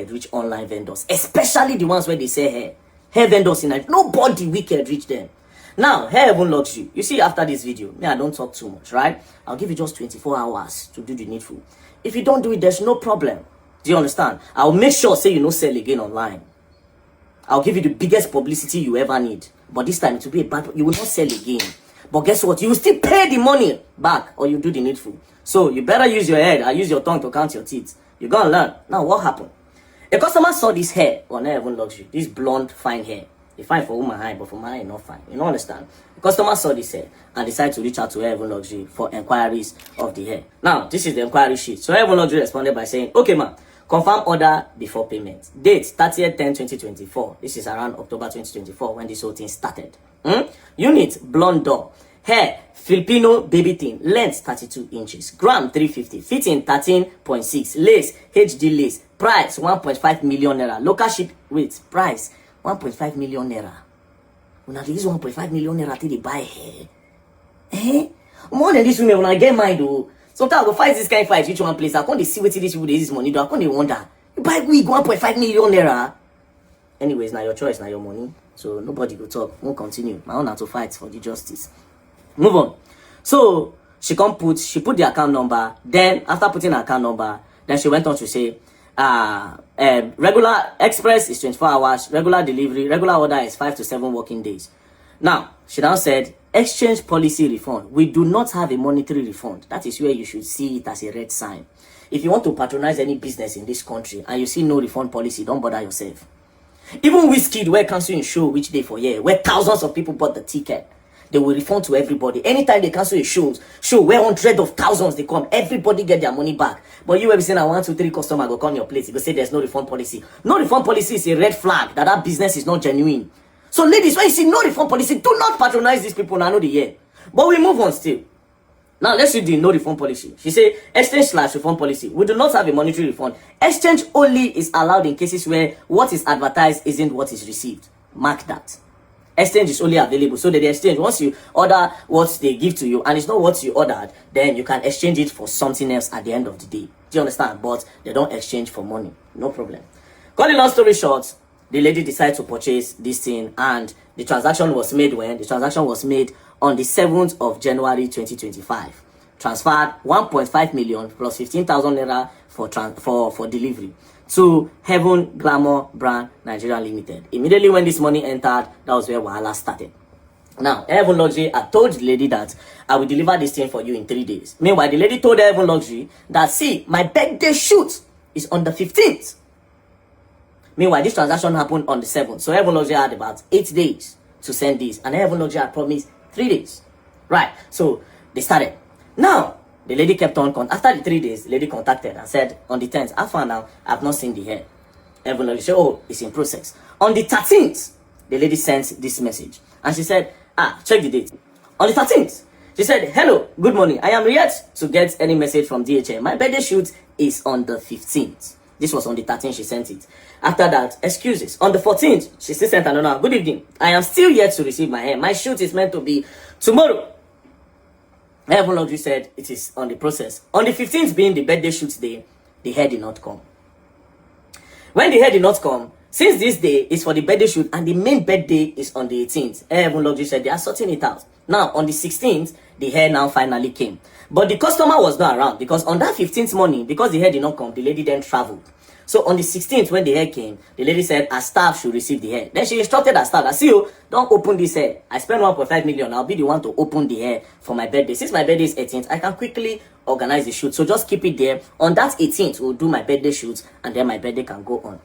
reach online vendors, especially the ones where they say hair vendors in Nigeria. Nobody wicked reach them. Now, HairHaven luxury. You see, after this video, I don't talk too much, right? I'll give you just 24 hours to do the needful. If you don't do it, there's no problem. Do you understand? I'll make sure, say you no sell again online. I'll give you the biggest publicity you ever need. But this time, it will be a bad, you will not sell again. But guess what? You will still pay the money back, or you do the needful. So, you better use your head and use your tongue to count your teeth. You're gonna learn. Now, what happened? A customer saw this hair on HairHaven luxury. This blonde, fine hair. It's fine for woman eye, but for my eye, not fine. You don't understand? The customer saw this hair and decided to reach out to HairHaven luxury for inquiries of the hair. Now, this is the inquiry sheet. So HairHaven luxury responded by saying, okay, ma'am, confirm order before payment. Date, 30/10/2024. This is around October 2024 when this whole thing started. Unit, blonde doll. Hair, Filipino baby thin. Length, 32 inches. Gram, 350. Fitting, 13.6. Lace, HD lace. Price, 1.5 million naira. Local ship, wait, price, 1.5 million naira. When I use 1.5 million naira till they buy hair. More than this women, when I get mine though. Sometimes I go fight this kind of fight, which one place. I can't see what these people they use money though. I can't wonder. You buy wig 1.5 million naira. Anyways, now your choice, now your money. So nobody will talk. Won't continue. My own have to fight for the justice. Move on. So she put the account number. Then after putting the account number, then she went on to say, regular express is 24 hours, regular delivery, regular order is 5 to 7 working days. Now, she now said, exchange policy refund. We do not have a monetary refund. That is where you should see it as a red sign. If you want to patronize any business in this country and you see no refund policy, don't bother yourself. Even Whiskey, where canceling show which day for year, where thousands of people bought the ticket, they will refund to everybody. Anytime they cancel a show where hundreds of thousands they come, everybody get their money back. But you ever saying, 1, 2, 3 customer go come your place, you go say there's no refund policy. No refund policy is a red flag that business is not genuine. So ladies, when you see no refund policy, do not patronize these people. I know the year. But we move on still. Now let's see the no refund policy. She say exchange/refund policy. We do not have a monetary refund. Exchange only is allowed in cases where what is advertised isn't what is received. Mark that. Exchange is only available. So that the exchange, once you order what they give to you and it's not what you ordered, then you can exchange it for something else at the end of the day. Do you understand? But they don't exchange for money. No problem. Cut the long story short, the lady decided to purchase this thing and the transaction was made when? The transaction was made on the 7th of January 2025. Transferred 1.5 million plus 15,000 naira for delivery to Heaven Glamour Brand Nigeria Limited. Immediately when this money entered, that was where Wahala started. Now, HairHaven Luxury, I told the lady that I will deliver this thing for you in 3 days. Meanwhile, the lady told HairHaven Luxury that, see, my birthday shoot is on the 15th. Meanwhile, this transaction happened on the 7th. So HairHaven Luxury had about 8 days to send this. And HairHaven Luxury had promised 3 days. Right. So they started. Now, the lady kept on, after the 3 days, the lady contacted and said, on the 10th, I found out I've not seen the hair. HairHaven Luxury said, oh, it's in process. On the 13th, the lady sent this message. And she said, check the date. On the 13th, she said, hello, good morning. I am yet to get any message from DHL. My birthday shoot is on the 15th. This was on the 13th she sent it. After that, excuses. On the 14th, she still sent another. Good evening. I am still yet to receive my hair. My shoot is meant to be tomorrow. HairHaven Luxury said it is on the process. On the 15th being the birthday shoot day, the hair did not come. When the hair did not come, since this day is for the birthday shoot and the main birthday is on the 18th, HairHaven Luxury said they are sorting it out. Now, on the 16th, the hair now finally came. But the customer was not around because on that 15th morning, because the hair did not come, the lady then traveled. So on the 16th, when the hair came, the lady said her staff should receive the hair. Then she instructed her staff, I see you, don't open this hair. I spent 1.5 million. I'll be the one to open the hair for my birthday. Since my birthday is 18th, I can quickly organize the shoot. So just keep it there. On that 18th, we'll do my birthday shoot and then my birthday can go on.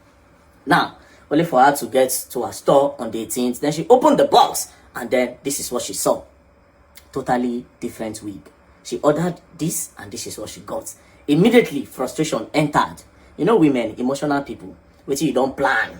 Now, only for her to get to her store on the 18th. Then she opened the box and then this is what she saw. Totally different wig. She ordered this and this is what she got. Immediately, frustration entered. You know women, emotional people, which you don't plan.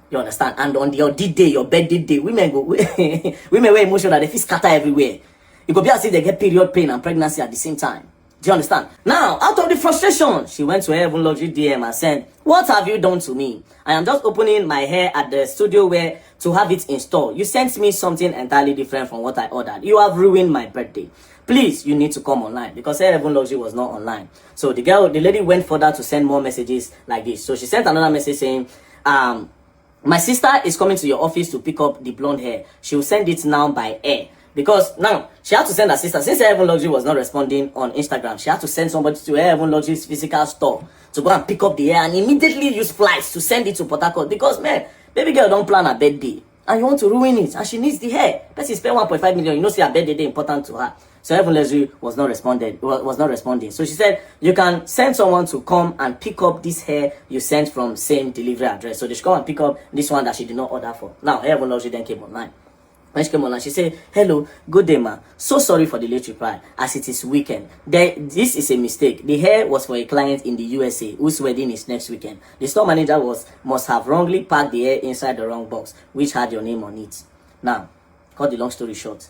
You understand? And on your day, your birthday day, women were emotional, they feel scatter everywhere. You could be as if they get period pain and pregnancy at the same time. Do you understand? Now, out of the frustration, she went to HairHaven Luxury DM and said, what have you done to me? I am just opening my hair at the studio where to have it installed. You sent me something entirely different from what I ordered. You have ruined my birthday. please, you need to come online, because HairHaven Luxury was not online. So the lady went further to send more messages like this. So she sent another message saying, my sister is coming to your office to pick up the blonde hair. She will send it now by air. Because now she had to send her sister, since HairHaven Luxury was not responding on Instagram, she had to send somebody to HairHaven Luxury's physical store to go and pick up the hair and immediately use flights to send it to Port Harcourt. Because, man, baby girl don't plan her birthday and you want to ruin it, and she needs the hair. Person spend 1.5 million, you know, see her birthday day important to her. So HairHaven Luxury was not responding. So she said, you can send someone to come and pick up this hair you sent from same delivery address. So they should come and pick up this one that she did not order for. Now HairHaven Luxury then came online. When she came online, she said, hello, good day, ma. So sorry for the late reply, as it is weekend. This is a mistake. The hair was for a client in the USA whose wedding is next weekend. The store manager must have wrongly packed the hair inside the wrong box, which had your name on it. Now, cut the long story short.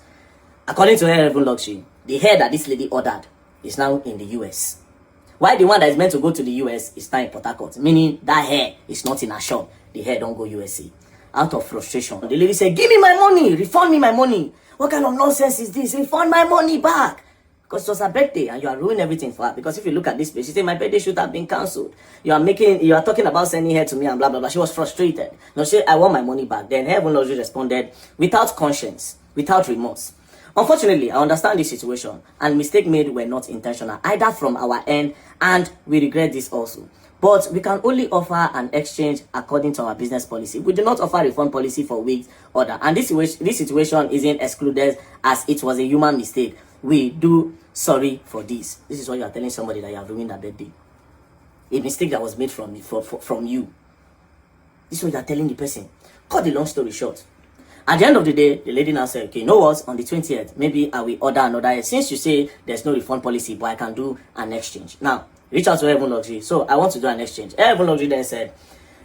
According to HairHaven Luxury, the hair that this lady ordered is now in the US. Why the one that is meant to go to the US is now in Port Harcourt, meaning that hair is not in her shop. The hair don't go USA. Out of frustration, the lady said, give me my money, refund me my money. What kind of nonsense is this? Refund my money back. Because it was her birthday and you are ruining everything for her. Because if you look at this page, she said, my birthday should have been cancelled. You are talking about sending her to me and blah, blah, blah. She was frustrated. No, she said, I want my money back. Then HairHaven Luxury responded, without conscience, without remorse. Unfortunately, I understand this situation, and mistakes made were not intentional, either from our end, and we regret this also. But we can only offer an exchange according to our business policy. We do not offer refund policy for wigs order. And this situation isn't excluded, as it was a human mistake. We do sorry for this. This is what you are telling somebody, that you have ruined their birthday. A mistake that was made from you. This is what you are telling the person. Cut the long story short. At the end of the day, the lady now said, okay, you know what, on the 20th, maybe I will order another hair. Since you say there's no refund policy, but I can do an exchange. Now, reach out to HairHaven Luxury. So I want to do an exchange. HairHaven Luxury then said,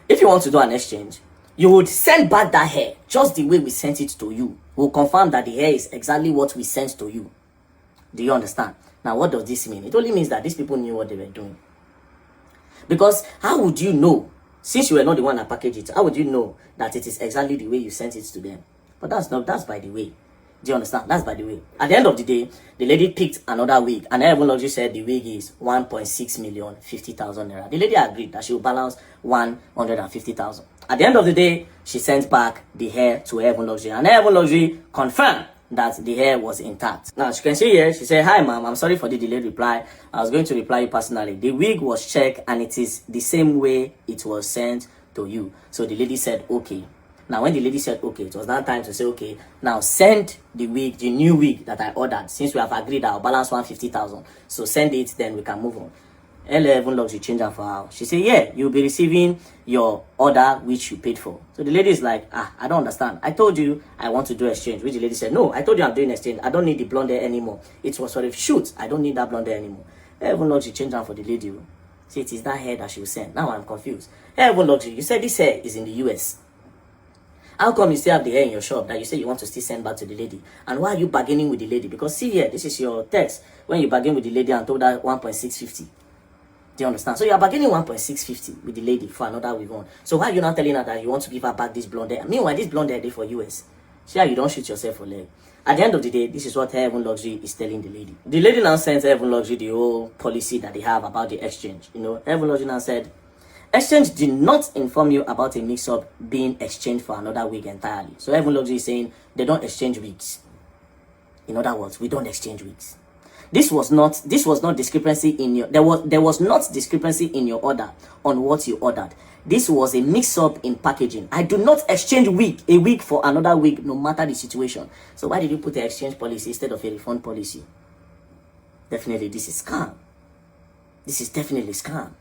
if you want to do an exchange, you would send back that hair just the way we sent it to you. We'll confirm that the hair is exactly what we sent to you. Do you understand? Now, what does this mean? It only means that these people knew what they were doing. Because how would you know, since you were not the one that packaged it, how would you know that it is exactly the way you sent it to them? But that's by the way. Do you understand? That's by the way. At the end of the day, the lady picked another wig, and HairHaven Luxury said the wig is 1.6 million 50,000 naira. The lady agreed that she will balance 150,000. At the end of the day, she sent back the hair to HairHaven Luxury, and HairHaven Luxury confirmed that the hair was intact. Now, as you can see here, she said, hi ma'am, I'm sorry for the delayed reply. I was going to reply you personally. The wig was checked and it is the same way it was sent to you. So the lady said, okay. Now, when the lady said, okay, it was now time to say, okay, now send the wig, the new wig that I ordered. Since we have agreed, I'll balance 150,000. So send it, then we can move on. HairHaven Luxury changed her for her. She said, yeah, you'll be receiving your order which you paid for. So the lady is like, I don't understand. I told you I want to do exchange. Which the lady said, no, I told you I'm doing exchange. I don't need the blonde hair anymore. It was for a shoot. I don't need that blonde hair anymore. HairHaven Luxury changed her for the lady. See, it is that hair that she was sent. Now I'm confused. HairHaven Luxury, you said this hair is in the US. How come you still have the hair in your shop that you say you want to still send back to the lady? And why are you bargaining with the lady? Because see here, this is your text when you bargain with the lady and told her 1.650. Do you understand? So you are bargaining 1.650 with the lady for another wig on. So why are you not telling her that you want to give her back this blonde hair? Meanwhile, this blonde hair is for US. See how you don't shoot yourself for leg. At the end of the day, this is what HairHaven Luxury is telling the lady. The lady now sent HairHaven Luxury the whole policy that they have about the exchange. You know, HairHaven Luxury now said, exchange did not inform you about a mix-up being exchanged for another wig entirely. So HairHaven Luxury is saying they don't exchange wigs. In other words, we don't exchange wigs. This was not discrepancy in your there was not discrepancy in your order on what you ordered. This was a mix-up in packaging. I do not exchange a wig for another wig, no matter the situation. So why did you put an exchange policy instead of a refund policy? Definitely, this is scam. This is definitely scam.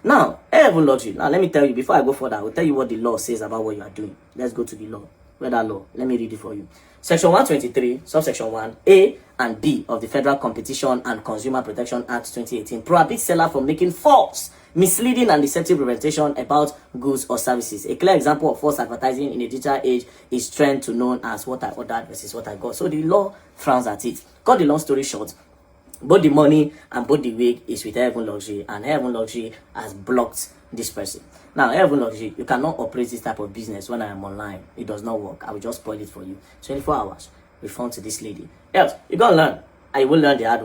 Now, HairHaven Luxury. Now, let me tell you, before I go further, I will tell you what the law says about what you are doing. Let's go to the law. Where that law? Let me read it for you. Section 123, subsection 1, A and B of the Federal Competition and Consumer Protection Act 2018 prohibits seller from making false, misleading and deceptive representation about goods or services. A clear example of false advertising in a digital age is trend to known as what I ordered versus what I got. So the law frowns at it. Cut the long story short, both the money and both the wig is with HairHaven Luxury, and HairHaven Luxury has blocked this person. Now, HairHaven Luxury, you cannot operate this type of business when I am online. It does not work. I will just spoil it for you. 24 hours, refund to this lady. Else, you're going to learn. I will learn the hard way.